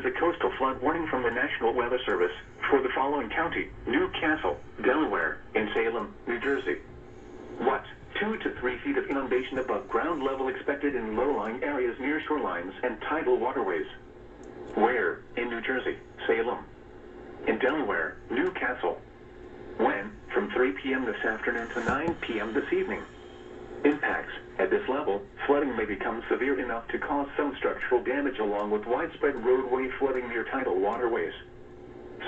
is a coastal flood warning from the National Weather Service for the following county: Newcastle, Delaware, and Salem, New Jersey. What? 2 to 3 feet of inundation above ground level expected in low-lying areas near shorelines and tidal waterways. Where? In New Jersey, Salem. In Delaware, Newcastle. When? From 3 p.m. this afternoon to 9 p.m. this evening. Impacts. At this level, flooding may become severe enough to cause some structural damage along with widespread roadway flooding near tidal waterways.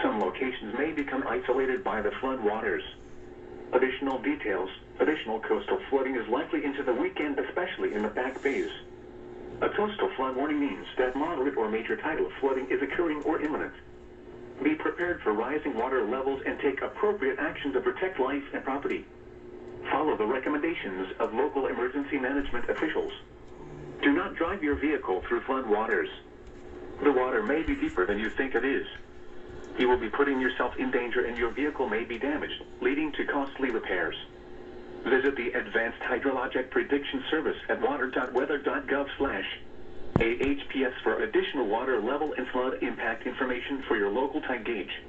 Some locations may become isolated by the flood waters. Additional details. Additional coastal flooding is likely into the weekend, especially in the back bays. A coastal flood warning means that moderate or major tidal flooding is occurring or imminent. Be prepared for rising water levels and take appropriate action to protect life and property. Follow the recommendations of local emergency management officials. Do not drive your vehicle through flood waters. The water may be deeper than you think it is. You will be putting yourself in danger and your vehicle may be damaged, leading to costly repairs. Visit the Advanced Hydrologic Prediction Service at water.weather.gov/AHPS for additional water level and flood impact information for your local tide gauge.